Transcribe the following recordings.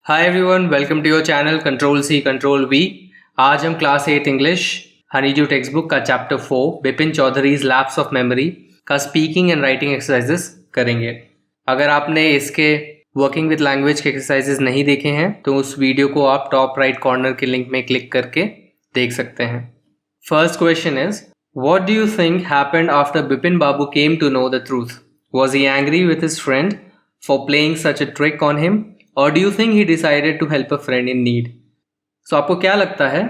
Hi everyone, welcome to your channel control C control V. आज हम class 8 English honeydew text book का chapter 4 Bipin Chaudhary's lapse of memory का speaking and writing exercises करेंगे। अगर आपने इसके वर्किंग विद लैंग्वेज के एक्सरसाइजेस नहीं देखे हैं तो उस वीडियो को आप टॉप राइट कॉर्नर के लिंक में क्लिक करके देख सकते हैं। First question is, what do you think happened after Bipin Babu came to know the truth? Was he angry with his friend for playing such a trick on him? Or do you think he decided to help a friend in need? So आपको क्या लगता है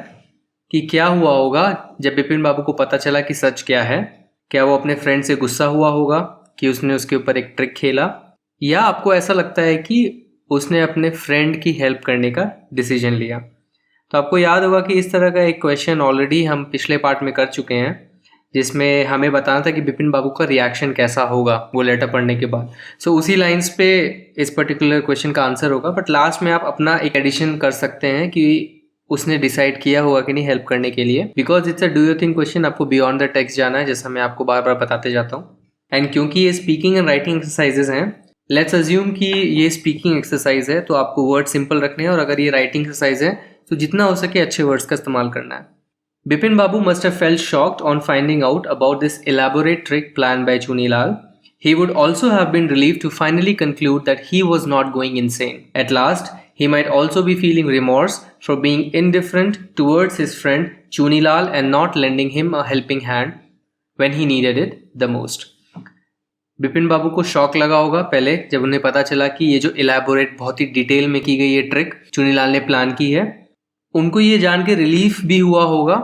कि क्या हुआ होगा जब बिपिन बाबू को पता चला कि सच क्या है? क्या वो अपने फ्रेंड से गुस्सा हुआ होगा कि उसने उसके ऊपर एक ट्रिक खेला, या आपको ऐसा लगता है कि उसने अपने फ्रेंड की हेल्प करने का डिसीजन लिया? तो आपको याद होगा कि इस तरह का एक क्वेश्चन ऑलरेडी हम पिछले पार्ट में कर चुके हैं, जिसमें हमें बताना था कि बिपिन बाबू का रिएक्शन कैसा होगा वो लेटर पढ़ने के बाद। सो उसी लाइंस पे इस पर्टिकुलर क्वेश्चन का आंसर होगा, बट लास्ट में आप अपना एक एडिशन कर सकते हैं कि उसने डिसाइड किया होगा कि नहीं हेल्प करने के लिए, because it's a do you think question. आपको बियॉन्ड द टेक्स्ट जाना है, जैसा मैं आपको बार बार बताते जाता हूँ। एंड क्योंकि ये स्पीकिंग एंड राइटिंग एक्सरसाइजेज हैं, लेट्स अज्यूम कि ये स्पीकिंग एक्सरसाइज है तो आपको वर्ड सिंपल रखने हैं, और अगर ये राइटिंग एक्सरसाइज है तो जितना हो सके अच्छे वर्ड्स का इस्तेमाल करना है। Bipin Babu must have felt shocked on finding out about this elaborate trick planned by Chunilal. He would also have been relieved to finally conclude that he was not going insane. At last, he might also be feeling remorse for being indifferent towards his friend Chunilal and not lending him a helping hand when he needed it the most. Bipin बाबू को shock लगा होगा पहले जब उन्हें पता चला कि ये जो इलेबोरेट बहुत ही डिटेल में की गई ये ट्रिक चुनीलाल ने प्लान की है। उनको ये जान के रिलीफ भी हुआ होगा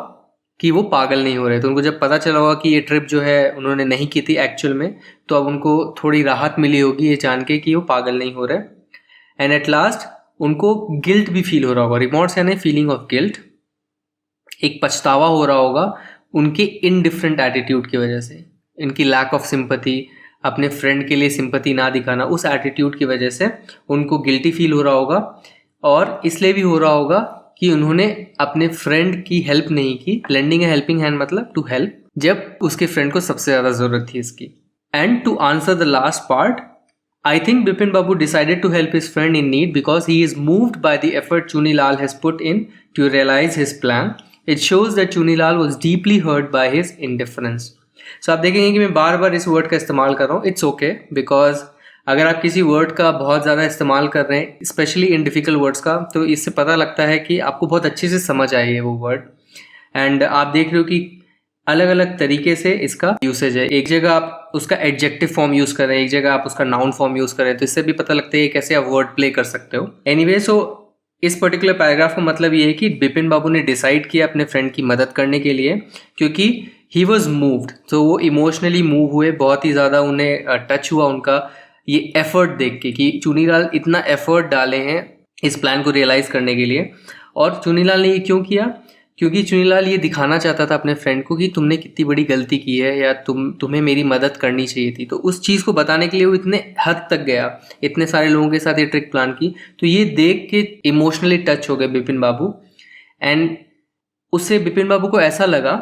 कि वो पागल नहीं हो रहे। तो उनको जब पता चला होगा कि ये ट्रिप जो है उन्होंने नहीं की थी एक्चुअल में, तो अब उनको थोड़ी राहत मिली होगी ये जान के कि वो पागल नहीं हो रहे। एंड एट लास्ट उनको गिल्ट भी फील हो रहा होगा, रिमॉर्स यानी फीलिंग ऑफ गिल्ट, एक पछतावा हो रहा होगा उनके इनडिफरेंट एटीट्यूड की वजह से, इनकी लैक ऑफ सिंपैथी, अपने फ्रेंड के लिए सिंपैथी ना दिखाना, उस एटीट्यूड की वजह से उनको गिल्टी फील हो रहा होगा। और इसलिए भी हो रहा होगा कि उन्होंने अपने फ्रेंड की हेल्प नहीं की। लेंडिंग ए हेल्पिंग हैंड मतलब टू हेल्प, जब उसके फ्रेंड को सबसे ज़्यादा ज़रूरत थी इसकी। And to answer the last part, I think Bipin Babu decided to help his friend in need because he is moved by the effort Chunilal has put in to realise his plan. It shows that Chunilal was deeply hurt by his indifference. So आप देखेंगे कि मैं बार बार इस word का इस्तेमाल कर रहा हूँ, इट्स ओके, बिकॉज अगर आप किसी वर्ड का बहुत ज़्यादा इस्तेमाल कर रहे हैं, स्पेशली इन डिफ़िकल्ट वर्ड्स का, तो इससे पता लगता है कि आपको बहुत अच्छे से समझ आई है वो वर्ड। एंड आप देख रहे हो कि अलग अलग तरीके से इसका यूसेज है। एक जगह आप उसका एडजेक्टिव फॉर्म यूज़ कर रहे हैं, एक जगह आप उसका नाउन फॉर्म यूज़ कर रहे हैं, तो इससे भी पता लगता है कैसे आप वर्ड प्ले कर सकते हो। एनीवे, सो इस पर्टिकुलर पैराग्राफ का मतलब ये है कि बिपिन बाबू ने डिसाइड किया अपने फ्रेंड की मदद करने के लिए, क्योंकि ही वॉज मूव्ड। तो वो इमोशनली मूव हुए, बहुत ही ज़्यादा उन्हें टच हुआ उनका ये एफर्ट देख के कि चुनीलाल इतना एफर्ट डाले हैं इस प्लान को रियलाइज़ करने के लिए। और चुनीलाल ने ये क्यों किया? क्योंकि चुनीलाल ये दिखाना चाहता था अपने फ्रेंड को कि तुमने कितनी बड़ी गलती की है, या तुम्हें मेरी मदद करनी चाहिए थी। तो उस चीज़ को बताने के लिए वो इतने हद तक गया, इतने सारे लोगों के साथ ये ट्रिक प्लान की। तो ये देख के इमोशनली टच हो गए बिपिन बाबू, एंड उससे बिपिन बाबू को ऐसा लगा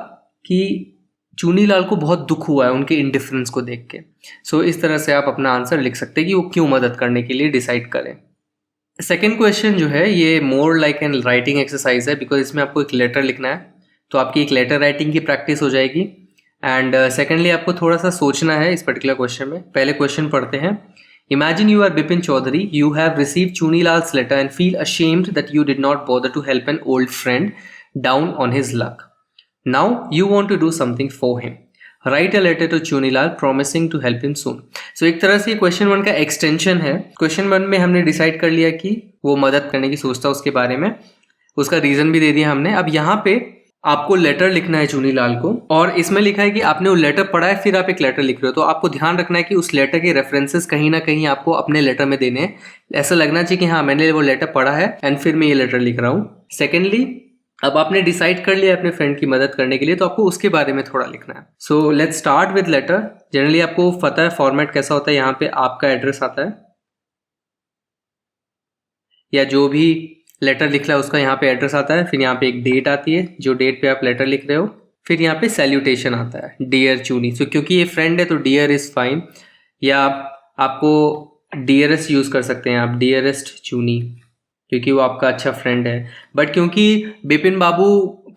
कि चुनीलाल को बहुत दुख हुआ है उनके इंडिफरेंस को देख के। सो इस तरह से आप अपना आंसर लिख सकते हैं कि वो क्यों मदद करने के लिए डिसाइड करें। सेकेंड क्वेश्चन जो है ये more like an writing exercise है, बिकॉज इसमें आपको एक लेटर लिखना है, तो आपकी एक लेटर राइटिंग की प्रैक्टिस हो जाएगी। एंड सेकेंडली आपको थोड़ा सा सोचना है इस पर्टिकुलर क्वेश्चन में। पहले क्वेश्चन पढ़ते हैं। Imagine you are Bipin Chaudhary, you have received Chunilal's letter and feel ashamed that you did not bother to help an old friend down on his luck. Now you want to do something for him. Write a letter to Chunilal promising to help him soon. So एक तरह से question 1 का extension है। Question 1 में हमने decide कर लिया कि वो मदद करने की सोचता है, उसके बारे में उसका रीज़न भी दे दिया हमने। अब यहाँ पे आपको लेटर लिखना है चुनीलाल को, और इसमें लिखा है कि आपने वो लेटर पढ़ा है, फिर आप एक लेटर लिख रहे हो। तो आपको ध्यान रखना है कि उस लेटर के रेफरेंसेस कहीं ना कहीं आपको अपने लेटर में देने हैं। ऐसा लगना चाहिए कि हाँ मैंने वो लेटर पढ़ा है एंड फिर मैं ये लेटर लिख रहा हूँ। सेकेंडली, अब आपने डिसाइड कर लिया अपने फ्रेंड की मदद करने के लिए, तो आपको उसके बारे में थोड़ा लिखना है। So let's start with letter. Generally आपको पता है फॉर्मेट कैसा होता है, यहाँ पे आपका एड्रेस आता है, या जो भी लेटर लिख रहा है उसका यहाँ पे एड्रेस आता है, फिर यहाँ पे एक डेट आती है, जो डेट पे आप लेटर लिख रहे हो, फिर यहाँ पे सैल्यूटेशन आता है, डियर चूनी। सो क्योंकि ये फ्रेंड है तो डियर इज फाइन, या आपको डियरेस्ट यूज कर सकते हैं आप, डियरेस्ट चूनी, क्योंकि वो आपका अच्छा फ्रेंड है। बट क्योंकि बिपिन बाबू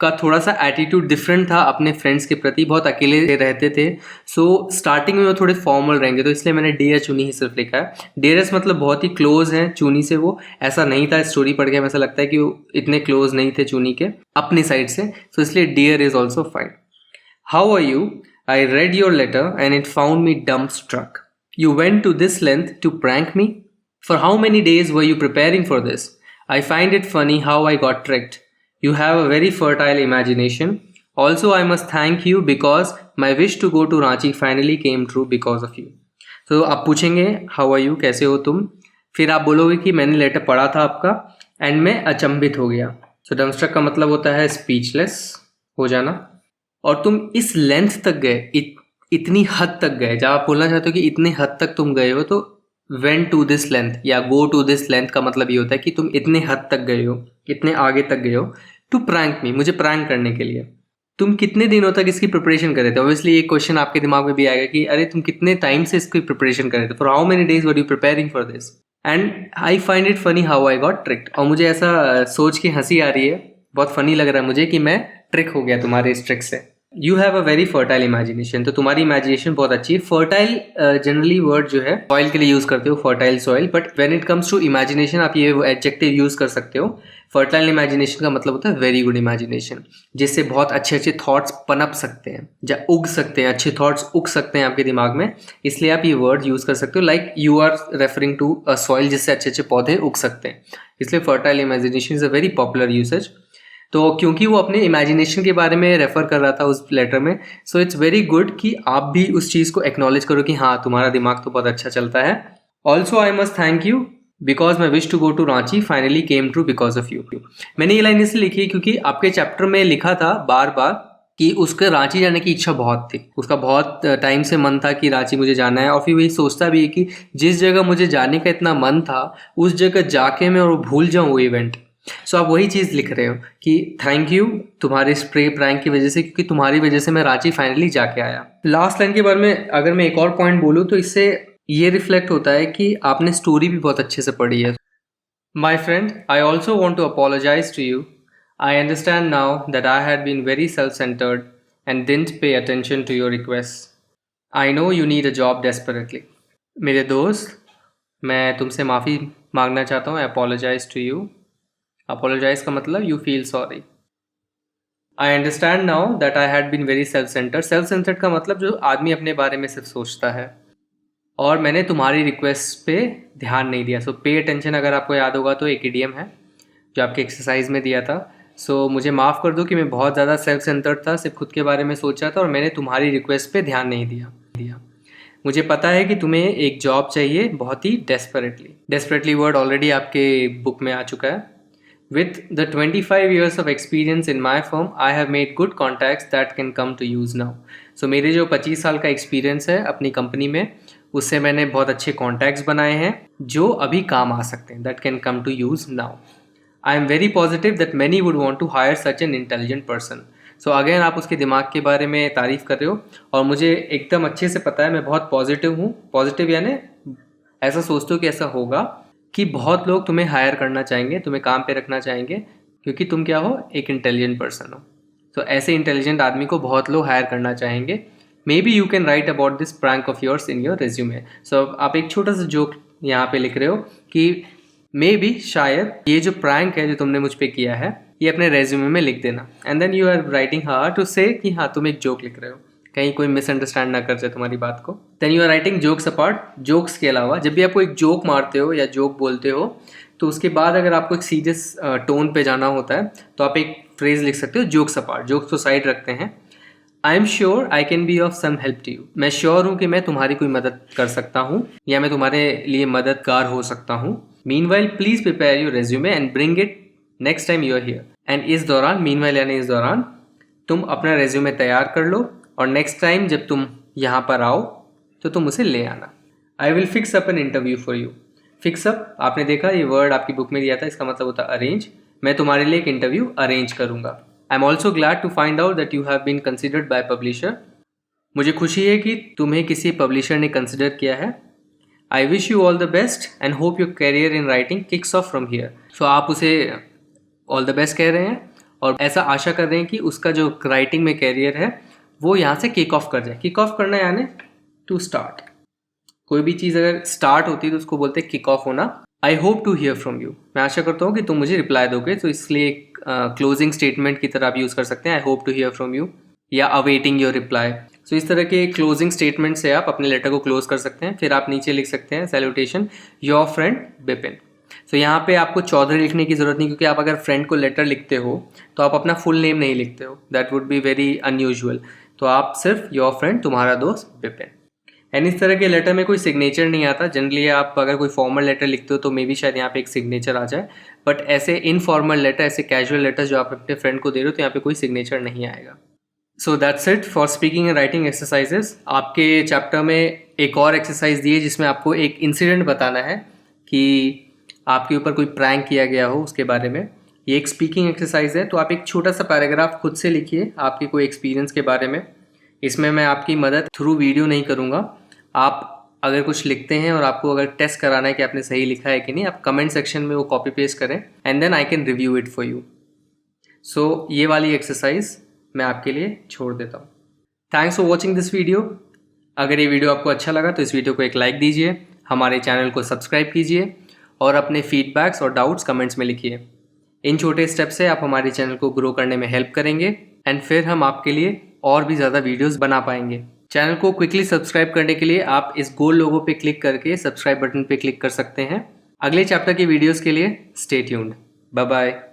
का थोड़ा सा एटीट्यूड डिफरेंट था अपने फ्रेंड्स के प्रति, बहुत अकेले रहते थे, सो स्टार्टिंग में वो थोड़े फॉर्मल रहेंगे, तो इसलिए मैंने डियर चुनी ही सिर्फ लिखा है। डियरेस्ट मतलब बहुत ही क्लोज हैं चुनी से, वो ऐसा नहीं था, स्टोरी पढ़ के हमें ऐसा लगता है कि वो इतने क्लोज नहीं थे चुनी के अपनी साइड से, सो इसलिए dear is also fine. How are you? I read your letter and it found me dumbstruck. You went to this length to prank me? For how many days were you preparing for this? I find it funny how I got tricked. You have a very fertile imagination. Also, I must thank you because my wish to go to Ranchi finally came true because of you. So, आप पूछेंगे how are you, कैसे हो तुम, फिर आप बोलोगे कि मैंने लेटर पढ़ा था आपका एंड मैं अचंभित हो गया। So, dumbstruck का मतलब होता है speechless हो जाना, और तुम इस लेंथ तक गए, इतनी हद तक गए। जब आप बोलना चाहते हो कि इतने हद तक तुम गए हो, तो वेंट टू दिस लेंथ या गो टू दिस लेंथ का मतलब ये होता है कि तुम इतने हद तक गए हो, इतने आगे तक गए हो, टू प्रैंक मी, मुझे प्रैंक करने के लिए। तुम कितने दिनों तक इसकी प्रिपरेशन कर रहे थे? ऑब्वियसली एक क्वेश्चन आपके दिमाग में भी आएगा कि अरे तुम कितने टाइम से इसकी प्रिपरेशन कर रहे थे, for how many days were you preparing for this, and I find it funny how I got tricked. और मुझे ऐसा सोच के हंसी आ रही है, बहुत फनी लग रहा है मुझे कि मैं ट्रिक हो गया तुम्हारे इस ट्रिक से। You have a very fertile imagination, तो तुम्हारी इमेजिनेशन बहुत अच्छी है। फर्टाइल जनरली वर्ड जो है सॉइल के लिए यूज करते हो, fertile soil, but when it comes to imagination आप ये एडजेक्टिव यूज कर सकते हो। फर्टाइल इमेजिनेशन का मतलब होता है वेरी गुड इमेजिनेशन, जिससे बहुत अच्छे अच्छे थॉट्स पनप सकते हैं, या उग सकते हैं, अच्छे थॉट्स उग सकते हैं आपके दिमाग में, इसलिए आप ये वर्ड यूज कर सकते हो। Like you are referring to a soil जिससे अच्छे अच्छे पौधे उग सकते हैं, इसलिए fertile imagination is a very popular usage. तो क्योंकि वो अपने इमेजिनेशन के बारे में रेफर कर रहा था उस लेटर में, सो इट्स वेरी गुड कि आप भी उस चीज़ को एक्नॉलेज करो कि हाँ तुम्हारा दिमाग तो बहुत अच्छा चलता है। Also I must thank you because my wish to go to Ranchi finally came true because of you. मैंने ये लाइन इसलिए लिखी है क्योंकि आपके चैप्टर में लिखा था बार बार कि उसके रांची जाने की इच्छा बहुत थी, उसका बहुत टाइम से मन था कि रांची मुझे जाना है, और फिर वही सोचता भी है कि जिस जगह मुझे जाने का इतना मन था उस जगह जाके मैं और भूल जाऊँ वो इवेंट। सो आप वही चीज़ लिख रहे हो कि थैंक यू तुम्हारे स्प्रे प्रैंक की वजह से, क्योंकि तुम्हारी वजह से मैं रांची फाइनली जाके आया। लास्ट लाइन के बारे में अगर मैं एक और पॉइंट बोलूँ तो इससे ये रिफ्लेक्ट होता है कि आपने स्टोरी भी बहुत अच्छे से पढ़ी है। My friend, I also want to apologise to you. I understand now that I had been very self centred and didn't pay attention to your request. I know you need a job desperately. मेरे दोस्त, मैं तुमसे माफ़ी मांगना चाहता हूँ। I apologise to you. Apologise का मतलब you feel sorry. I understand now that I had been very self centred. Self centred का मतलब जो आदमी अपने बारे में सिर्फ सोचता है, और मैंने तुम्हारी रिक्वेस्ट पे ध्यान नहीं दिया। सो पे अटेंशन अगर आपको याद होगा तो एक इडियम है जो आपके एक्सरसाइज में दिया था। सो मुझे माफ़ कर दो कि मैं बहुत ज़्यादा सेल्फ सेंटर्ड था, सिर्फ खुद के बारे में सोचा था और मैंने तुम्हारी रिक्वेस्ट पे ध्यान नहीं दिया। मुझे पता है कि तुम्हें एक जॉब चाहिए बहुत ही डेस्परेटली। डेस्परेटली वर्ड ऑलरेडी आपके बुक में आ चुका है। With the 25 years of experience in my firm, I have made good contacts that can come to use now. So मेरे जो 25 साल का एक्सपीरियंस है अपनी कंपनी में, उससे मैंने बहुत अच्छे कॉन्टैक्ट्स बनाए हैं जो अभी काम आ सकते हैं, that can come to use now. I am very positive that many would want to hire such an intelligent person. So again आप उसके दिमाग के बारे में तारीफ़ कर रहे हो, और मुझे एकदम अच्छे से पता है, मैं बहुत पॉजिटिव हूँ। पॉजिटिव यानी ऐसा सोचते हो कि ऐसा होगा कि बहुत लोग तुम्हें हायर करना चाहेंगे, तुम्हें काम पे रखना चाहेंगे, क्योंकि तुम क्या हो, एक इंटेलिजेंट पर्सन हो। तो ऐसे इंटेलिजेंट आदमी को बहुत लोग हायर करना चाहेंगे। Maybe you can write about this prank of yours in your resume. So आप एक छोटा सा जोक यहाँ पे लिख रहे हो कि मे बी शायद ये जो प्रैंक है जो तुमने मुझ पर किया है ये अपने रेज्यूमे में लिख देना, and then you are writing हाँ टू से कि हाँ तुम एक जोक लिख रहे हो, कहीं कोई मिसअंडरस्टैंड ना कर जाए तुम्हारी बात को। Then you are writing jokes apart. Jokes के अलावा जब भी आपको एक जोक मारते हो या जोक बोलते हो तो उसके बाद अगर आपको एक सीरियस टोन पे जाना होता है तो आप एक फ्रेज लिख सकते हो, जोक्स अपार्ट। जोक्स तो साइड रखते हैं। I am sure I can be of some help to you. मैं श्योर हूँ कि मैं तुम्हारी कोई मदद कर सकता हूँ या मैं तुम्हारे लिए मददगार हो सकता हूँ। Meanwhile please prepare your resume and bring it next time you are here. And इस दौरान, मीनवाइल यानी इस दौरान, तुम अपना रेज्यूमे तैयार कर लो और नेक्स्ट टाइम जब तुम यहाँ पर आओ तो तुम उसे ले आना। I will fix up an interview for you. Fix up आपने देखा, ये वर्ड आपकी बुक में दिया था, इसका मतलब होता है अरेंज। मैं तुम्हारे लिए एक इंटरव्यू अरेंज करूँगा। I am also glad to find out that you have been considered by publisher. मुझे खुशी है कि तुम्हें किसी पब्लिशर ने कंसिडर किया है। I wish you all the best and hope your career in writing kicks off from here. So आप उसे ऑल द बेस्ट कह रहे हैं और ऐसा आशा कर रहे हैं कि उसका जो राइटिंग में करियर है वो यहाँ से किक ऑफ कर जाए। किक ऑफ करना यानी टू स्टार्ट। कोई भी चीज़ अगर स्टार्ट होती है तो उसको बोलते हैं किक ऑफ होना। I hope to hear from you, मैं आशा करता हूँ कि तुम मुझे रिप्लाई दोगे, तो इसलिए क्लोजिंग स्टेटमेंट की तरह आप यूज़ कर सकते हैं I hope to hear from you या अवेटिंग योर रिप्लाई। सो इस तरह के क्लोजिंग स्टेटमेंट से आप अपने लेटर को क्लोज कर सकते हैं। फिर आप नीचे लिख सकते हैं सैल्यूटेशन योर फ्रेंड बिपिन। सो यहाँ पे आपको चौधरी लिखने की ज़रूरत नहीं, क्योंकि आप अगर फ्रेंड को लेटर लिखते हो तो आप अपना फुल नेम नहीं लिखते हो, that would be very unusual. तो आप सिर्फ योर फ्रेंड, तुम्हारा दोस्त बिपिन। एंड इस तरह के लेटर में कोई सिग्नेचर नहीं आता। जनरली आप अगर कोई फॉर्मल लेटर लिखते हो तो मे बी शायद यहाँ पे एक सिग्नेचर आ जाए, बट ऐसे इनफॉर्मल लेटर, ऐसे कैजुअल लेटर जो आप अपने फ्रेंड को दे रहे हो तो यहाँ पे कोई सिग्नेचर नहीं आएगा। So that's it for speaking and writing exercises. आपके चैप्टर में एक और एक्सरसाइज दी है जिसमें आपको एक इंसिडेंट बताना है कि आपके ऊपर कोई प्रैंक किया गया हो, उसके बारे में। ये एक स्पीकिंग एक्सरसाइज है, तो आप एक छोटा सा पैराग्राफ खुद से लिखिए आपके कोई एक्सपीरियंस के बारे में। इसमें मैं आपकी मदद थ्रू वीडियो नहीं करूँगा। आप अगर कुछ लिखते हैं और आपको अगर टेस्ट कराना है कि आपने सही लिखा है कि नहीं, आप कमेंट सेक्शन में वो कॉपी पेस्ट करें and then I can review it for you. So ये वाली एक्सरसाइज मैं आपके लिए छोड़ देता हूँ। Thanks for watching this video. अगर ये वीडियो आपको अच्छा लगा तो इस वीडियो को एक लाइक दीजिए, हमारे चैनल को सब्सक्राइब कीजिए और अपने फीडबैक्स और डाउट्स कमेंट्स में लिखिए। इन छोटे स्टेप से आप हमारे चैनल को ग्रो करने में हेल्प करेंगे एंड फिर हम आपके लिए और भी ज़्यादा वीडियोस बना पाएंगे। चैनल को क्विकली सब्सक्राइब करने के लिए आप इस गोल लोगो पे क्लिक करके सब्सक्राइब बटन पे क्लिक कर सकते हैं। अगले चैप्टर की वीडियोस के लिए स्टे ट्यून्ड। Bye bye.